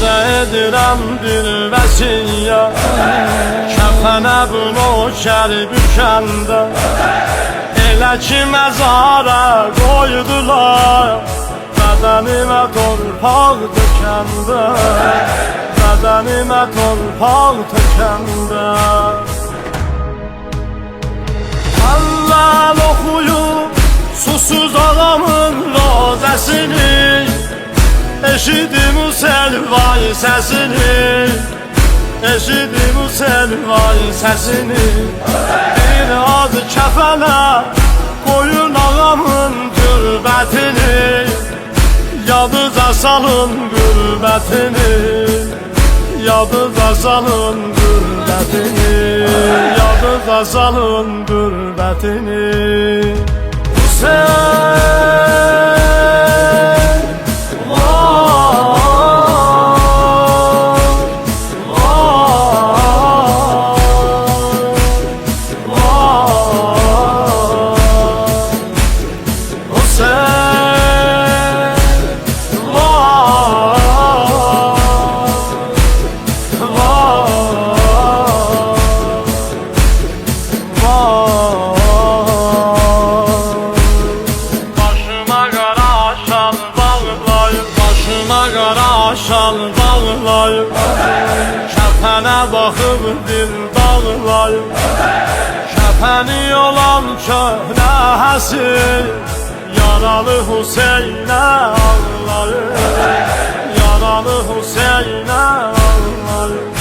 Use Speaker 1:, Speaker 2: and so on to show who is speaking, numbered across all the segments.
Speaker 1: Sizə edirəm bir vəsiyyət, kəfənə bunu şəri bükəndə, elə ki məzara qoydular, bədənimə torpaq dökəndə, bədənimə torpaq tökəndə. Əvvəl oxuyub susuz ağamın rozəsini, eşidim o selvay səsini, eşidim o selvay səsini. Bir az kəfənə qoyun ağamın türbətini, yadınıza salın qürbətini, yadınıza salın qürbətini, yadınıza salın qürbətini. Hüseyin, şal bağlayıb, kəfənə baxıb dil bağlayıb, kəfəni olan köhnə həsir, yaralı Hüseynə ağlayıb, yaralı Hüseynə ağlayıb.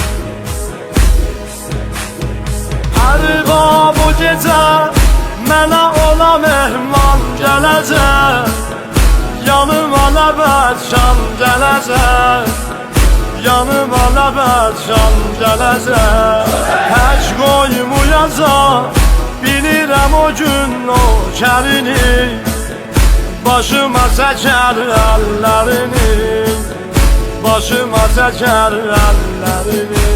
Speaker 1: Hər bu gecə mənə ola mehman gələcək, yanıma nəbət şam gələcək, yanıma nəbət şam gələcək. Heç qoymayacaq, bilirəm o gün o kərini, başıma çəkər əllərini, başıma çəkər əllərini.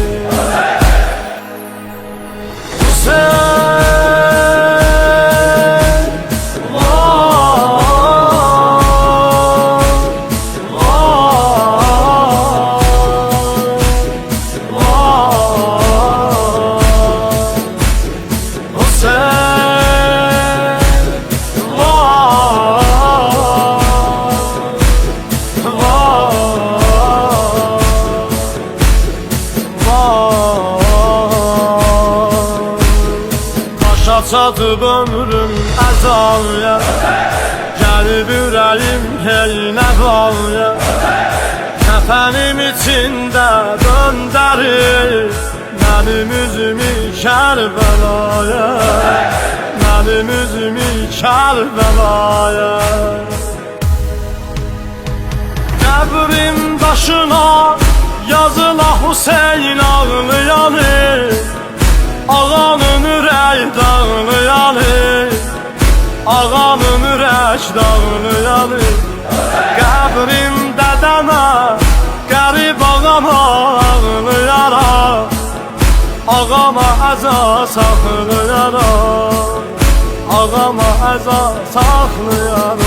Speaker 1: Çatıb ömrüm əzalya, gəlib ürəyim hey nəvaya, kəfənim içində döndərir mənim üzümü Kərbəlaya, mənim üzümü Kərbəlaya. Qəbrim daşına yazıla Hüseyin ağlayanır, ağanın ürək dağlayanır, ağanın ürək dağlayanır. Qəbrim dədəmə, qərib ağama ağlayaram, ağama əza saxlayaram, ağama əza saxlayaram.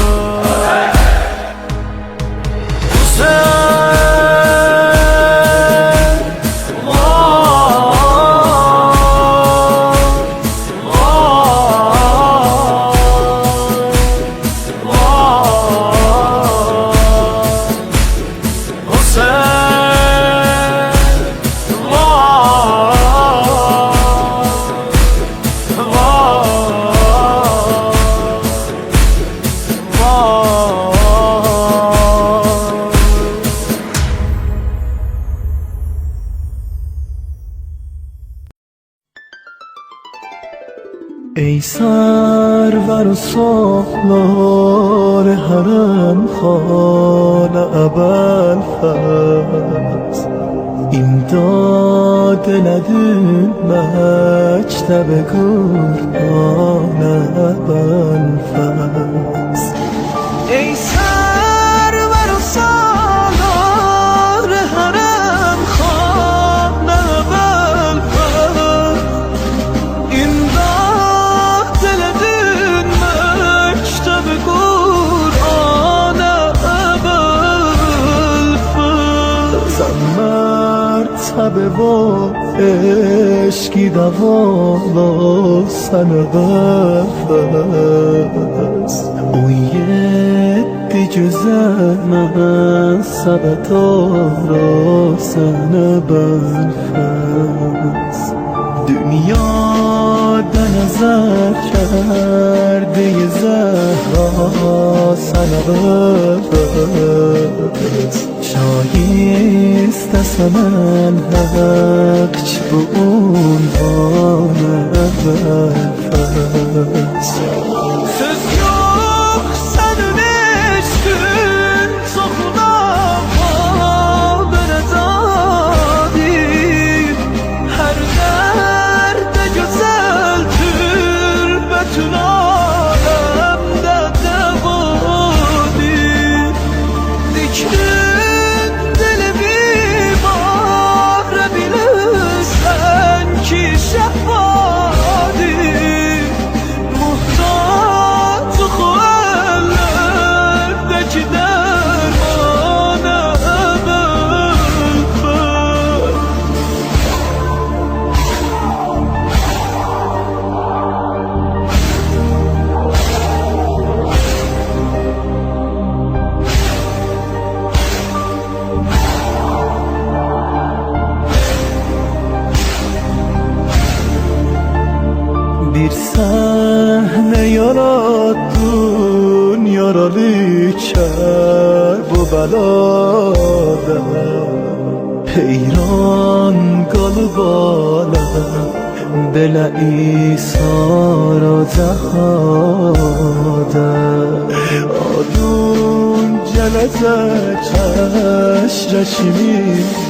Speaker 2: ای سرور و سالار حرم خانه ابوالفضل، این داد ندون مکتب قرآن ابوالفضل. ای سرور و سالار حرم خانه ابوالفضل، این داد ندون مکتب قرآن ابوالفضل. Sen mertebe و عشقی دوالا sana befes O yetti güzel mensebet ara sana befes Dünyada nazar کرده زهرا sana befes شایسته سمن حق چه به عنوان بلفس Söz yok senin eşkin Soğlama bana zalim Her derde güzeldir Bütün alemde devadir Diktin dilimi bağırabilirsen ki şehvadir Muhtaç o ellerdeki dermana ebelfer Bir sahne yarattın yaralıyken bu belada Heyran kalıp alem Bela isara cahada Adun celeze çeşreşimi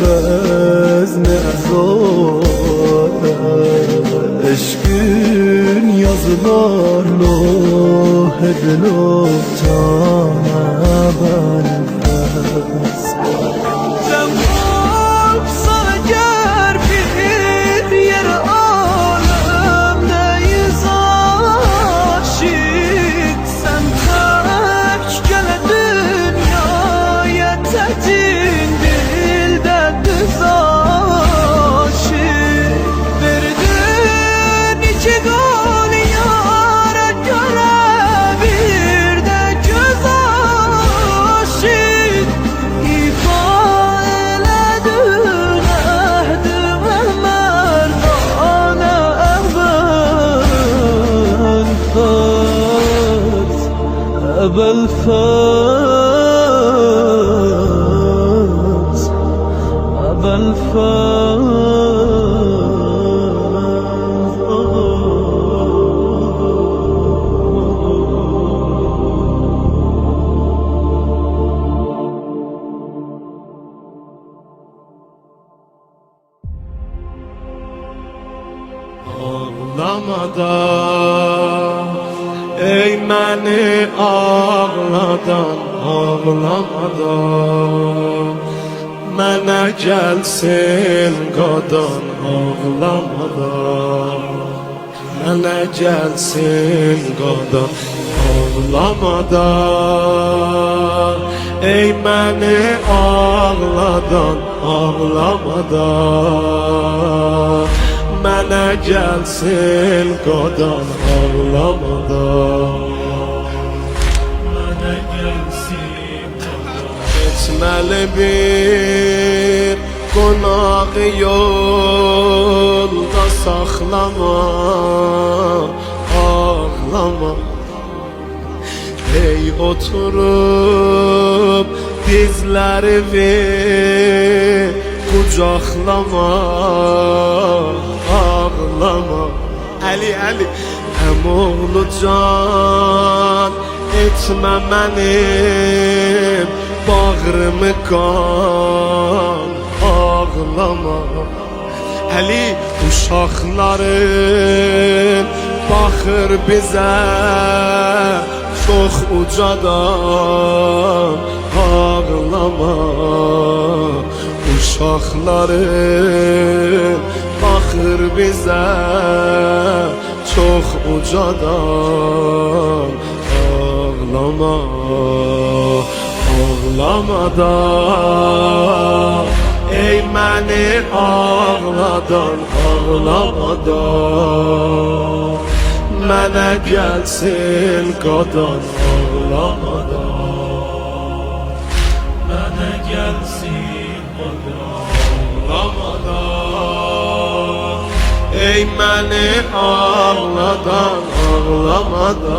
Speaker 2: bezne azade Eşkün yazılar lohe dilo cana benfes Sen sana gel bir yere alemdeyiz aşık Sen terk gele dünyaya tetin dilde düz aşık Verdin iki gol yara göre bir de göz aşık İfadeledin ehdime merdane ebelfes Ebelfes
Speaker 1: Ağlamadan ey beni ağladan ağlamadan Mənə gəlsin qadan ağlamadan Mənə gəlsin qadan ağlamadan Ey məni ağladan ağlamadan Mənə gəlsin qadan ağlamadan Mənə gəlsin qadan Etməli bir qonaq yolda saxlama Ağlama Ey oturup dizlerimi kucaklama Ağlama Əli Əmoğlu can etmə mənim bağrımı qan Ağlama Əli uşaqların baxır bizə Çox ucadan ağlama Uşaqların baxır bizə Çox ucadan ağlama Ağlamadan məni ağladan ağlamadan, mənə gəlsin qadan ağlamadan, mənə gəlsin qadan ağlamadan. Ey məni ağladan ağlamadan,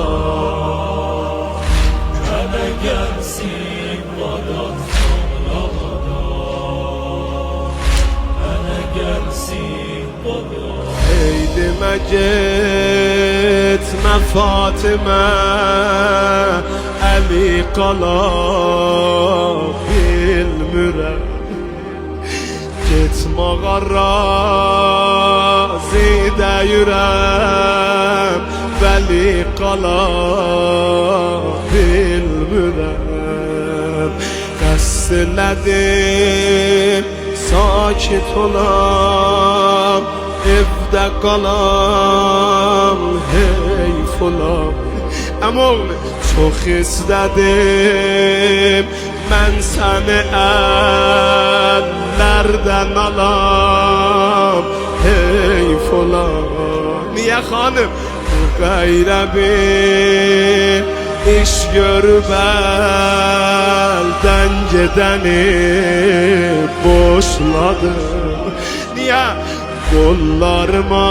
Speaker 1: mənə gəlsin qadan ağlamadan, mənə gəlsin qadan. Ey demə getmə Fatimə, Əli qala bilmirəm. Getməğa zidə yürəm, Vəli qala bilmirəm. Qəsd elədim sakit olam, evdə qalam, heyf olam. Əmoğlu çox istədim mən səni əllərdən alam, heyf olam. Niyə xanım? Bu qeyrəbin iş görüb əldən gedəni boşladım. Niyə? Qollarıma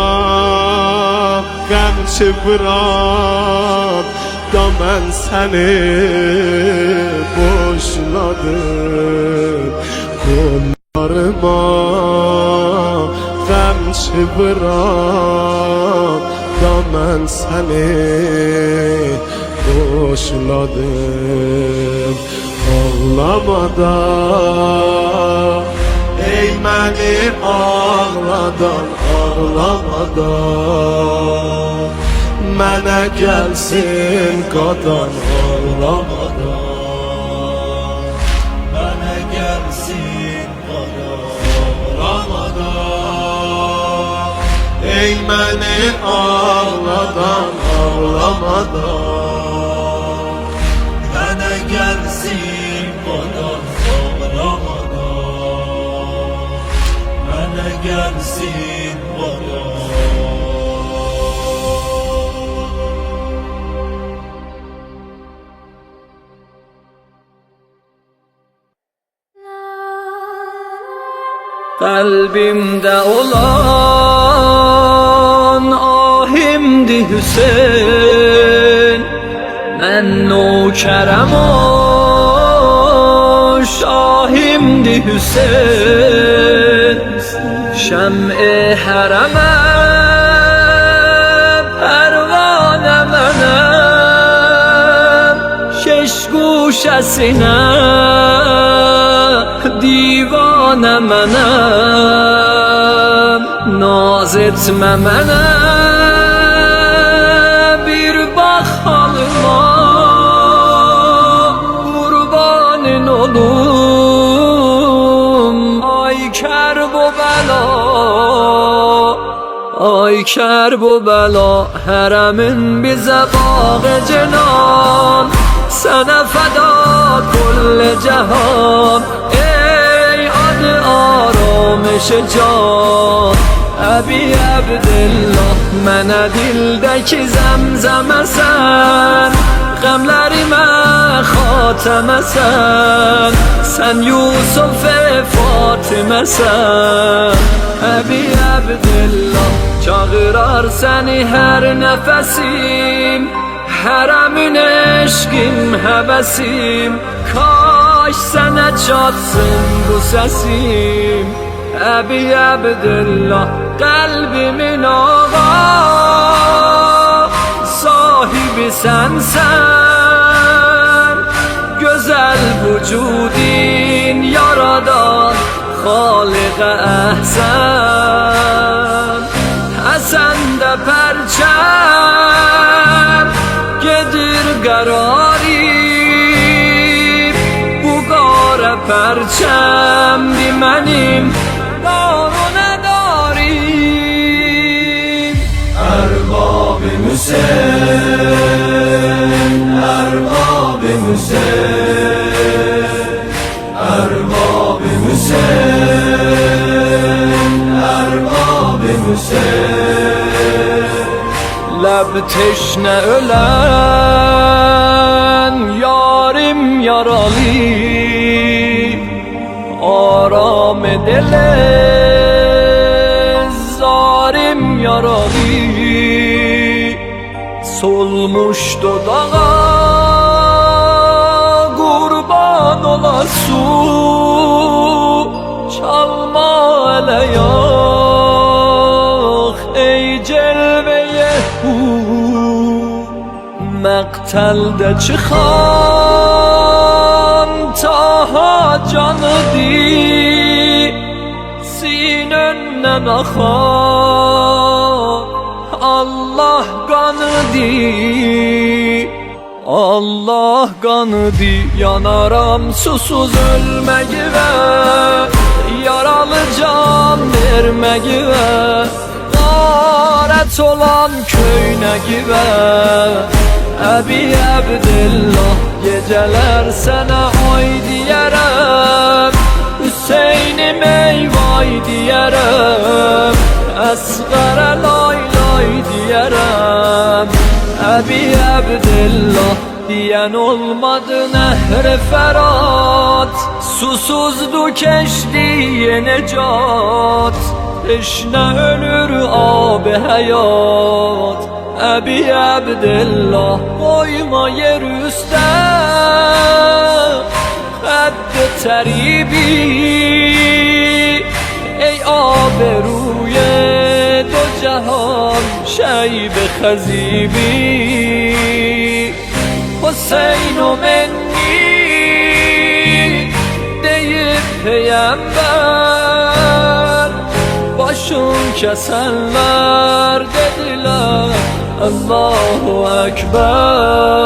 Speaker 1: qəmçi vuran da mən səni boşladım. Qollarıma qəmçi vuran da mən səni boşladım. Ağlamadan, ey məni ağladan ağlamadan, mənə gəlsin qadan ağlamadan, mənə gəlsin qadan ağlamadan. Ey məni ağladan ağlamadan, mənə gəlsin qadan ağlamadan, mənə gəlsin qadan.
Speaker 2: Kalbimde olan ahimdi Hüseyin, ben nökerem o şahimdi Hüseyin. Şem-i hereme pervane menem, şeş guşesine divane menem. Naz etme mene bir bak halıma, kurbanın olum ay Kerbela, ay Kerbela. Heremin bize bağı cenan, sana feda kulle cehan. Aramış can Əbi Əbdillah, mənə dildəki zəmzəməsən, qəmlərimə xatəməsən, sən Yusuf Fatiməsən. Əbi Əbdillah, çağırar səni hər nəfəsim, hərəmin eşqim həvəsim. Kaş sənə çatsın bu səsim, Əbi Əbdillah, qəlbimin ağa, sahibi sənsən. Gözəl vücudin yaradan Xaliq-i əhsən. Həsəndə pərçəm gedir qərarib, bu qara pərçəmdi mənim darunə darim.
Speaker 3: Erbab-ı Hüseyin, Erbab-ı Hüseyin, Erbab-ı Hüseyin. Hüseyin.
Speaker 2: Leb teşne ölen yarim yaralı, aram edele zarim yaralı. Solmuş dodağa kurban olasın, çalma ele yak ey celveye hu. Meqtelde çıkan taha canı di, sinönden akar Allah kanı di, Allah kanı di. Yanaram susuz ölmegive, yaralı can vermegive, garet olan köynegive. Ebi Abdillah geceler sana oy diyerem, Hüseyin'im ey vay diyerem, Esgara lay lay diyerem. Ebi Abdillah diyen olmadı Nehri Ferhat, susuzdu keşdiye necat, teşne ölür abi hayat. Ebi Abdillah koyma yer üstte haddi teribi, ey aberuye do cehan şeyb hazibi. Hüseyin o menni deyip peygamber, başın kesenler dediler Allahu Ekber.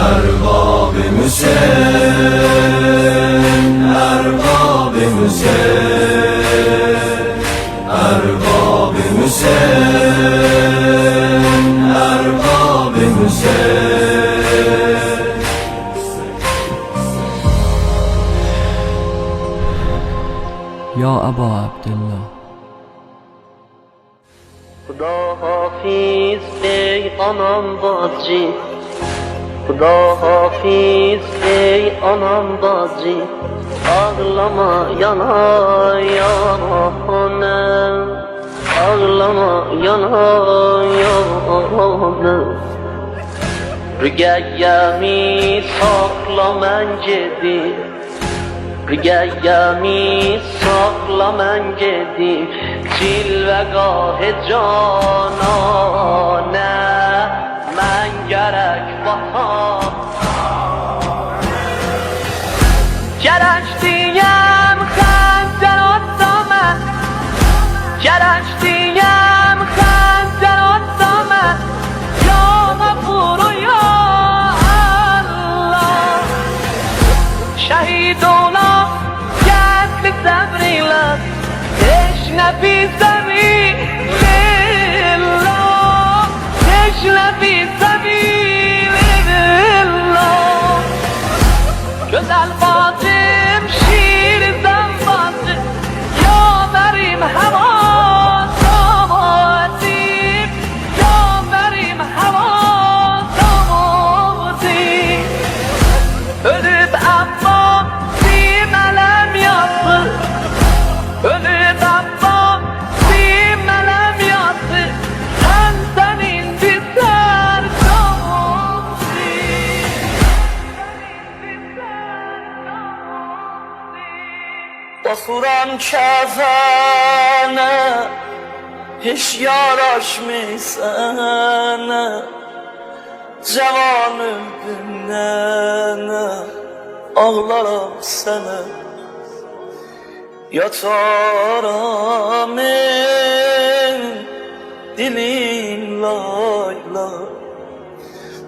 Speaker 3: Erbab-ı Hüseyin, Erbab-ı Hüseyin, Erbab-ı Hüseyin, Erbab-ı Hüseyin.
Speaker 2: Ya Eba Abdillah.
Speaker 4: Xudo hafiz ey anam bacı, Xudo hafiz ey anam bacı. Ağlama yana yana, ağlama yana yana. Rügeyemi sakla men gedi, Rügeyemi sakla men gedi. Cilvegah-ı canane men gerek vatan. Gerek diyem xəncər atdamə, gerek diyem xəncər atdamə. Yana vuru ya Allah, şəhid ola gəzli səbrinlə, teşne bizebillah, teşne bizebillah. Güzel bacım, şirizem bacım, yaverim heva damadim, yaverim heva damadim. Ölüp Abbas'im elem yaptı, ölüp Abbas'im elem yaptı. Sen indi Basuram kefene, hiç yaraşmıyor sana. Cevanım günnene, ağlarım sana. Yataram dilim lay lay,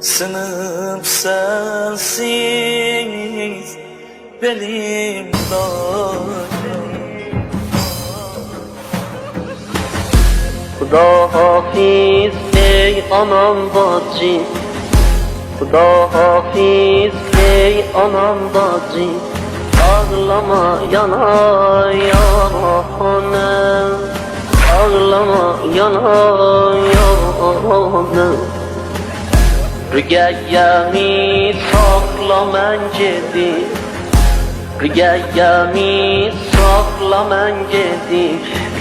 Speaker 4: sınıf sensiz belim lay. Xudo hafiz ey anam bacı, Xudo hafiz ey anam bacı. Ağlama yana yana, ağlama yanım Rüyayemi sakla mən gedim Rüyayemi sakla mən gedim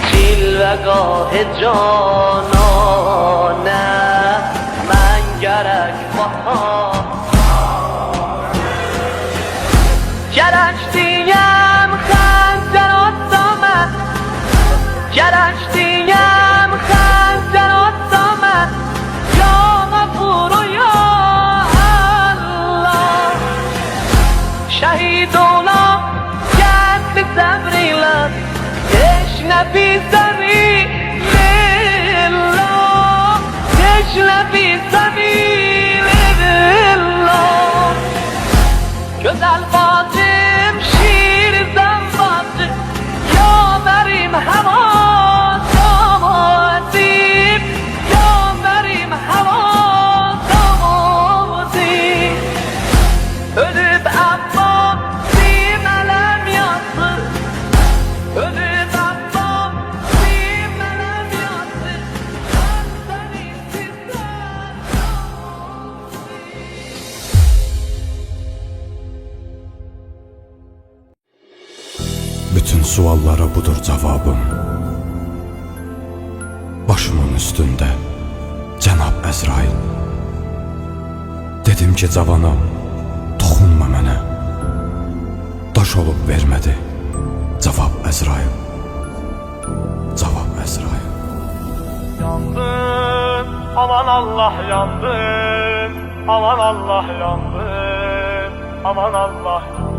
Speaker 4: Cilvəgah-ı cananə Mən gərək vatan Gərək diyəm xəncər atsa mən Gərək diyəm xəncər atsa mən Yana vuru ya Allah Şəhid olam gəndli səbr ilə Heç nə bizəni lillah Heç nə bizəni lillah Gözəl bacım, şirizəm bacım Yaverim həva damadim Yaverim həva damadim Ölüb Abbas dimələm yazır Ölüb Abbas dimələm yazır Mən səni sizdən
Speaker 5: Bütün suallara budur cevabım. Başımın üstünde Cenab Əzrail. Dedim ki cavanam, toxunma mənə. Daş olub vermədi cavab Əzrail. Cavab Əzrail.
Speaker 6: Yandım, aman Allah yandım, aman Allah yandım, aman Allah yandım.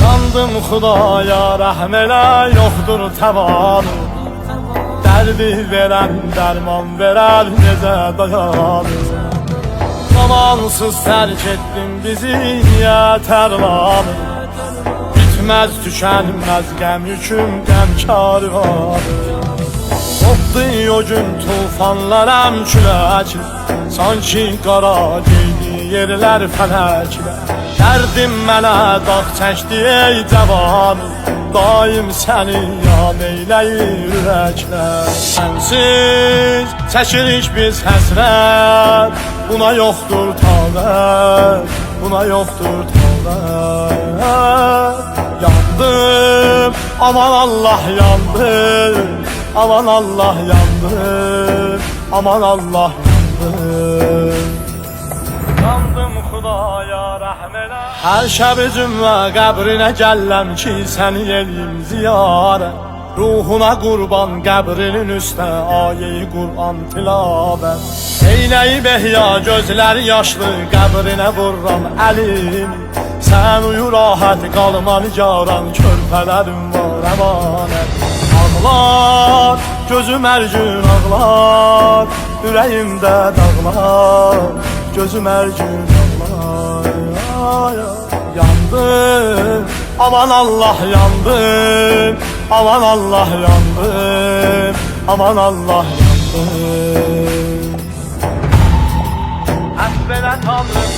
Speaker 6: Yandım Xudaya rəhm elə, yoxdur təvanı. Dərdi verən, dərman verər, necə dayanır. Zamansız tərk etdin bizi, niyə tərlanı. Bitməz, tükənməz qəm yüküm, qəm karvanı. Qopdu o gün tufanlar küləkli, sanki qara geydi yerlər fələklər. Dərdim mənə dağ çəkdi ey cavanım, daim səni yad eyləyir ürəklər. Sənsiz çəkirik biz həsrət, buna yoxdur taqət, buna yoxdur taqət. Yandım, aman Allah yandım, aman Allah yandım, aman Allah yandım. Yandım Xudaya rəhm elə. Hər şəb cümlə qəbrinə gəlləm ki, səni eləyim ziyarət. Ruhuna qurban qəbrinin üstə ayə-i Qur'an tilavət. Eynəyib ehya gözləri yaşlı qəbrinə vururam əlimi. Sən uyu rahat qalma nigaran, körpələrim var əmanət. Ağlar, gözüm hər gün ağlar, ürəyimdə dağlar, gözüm hər gün ağlar. Yandım, aman Allah yandım, aman Allah yandım, aman Allah yandım.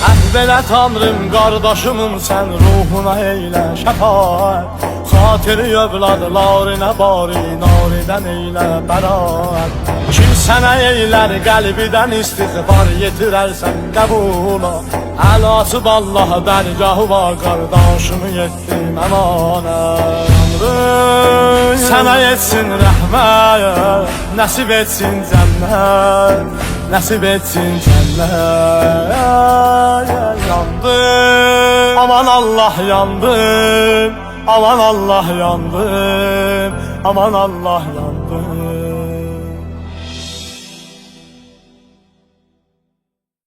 Speaker 6: Əhvələ tanrım, qardaşımım sən, ruhuna eylə şəfaət. Xatiri övladlarına bari, naridən eylə bəraət. Kim sənə eylər qəlbidən istiğfar, yetirərsən qəbula. Əl açıb Allah dərgahı var, qardaşımı yetdim əmanət. Tanrım sənə etsin rəhmət, nəsib etsin cənnət, nəsib etsin cənnət. Yandım, aman Allah yandım, aman Allah yandım, aman Allah yandım.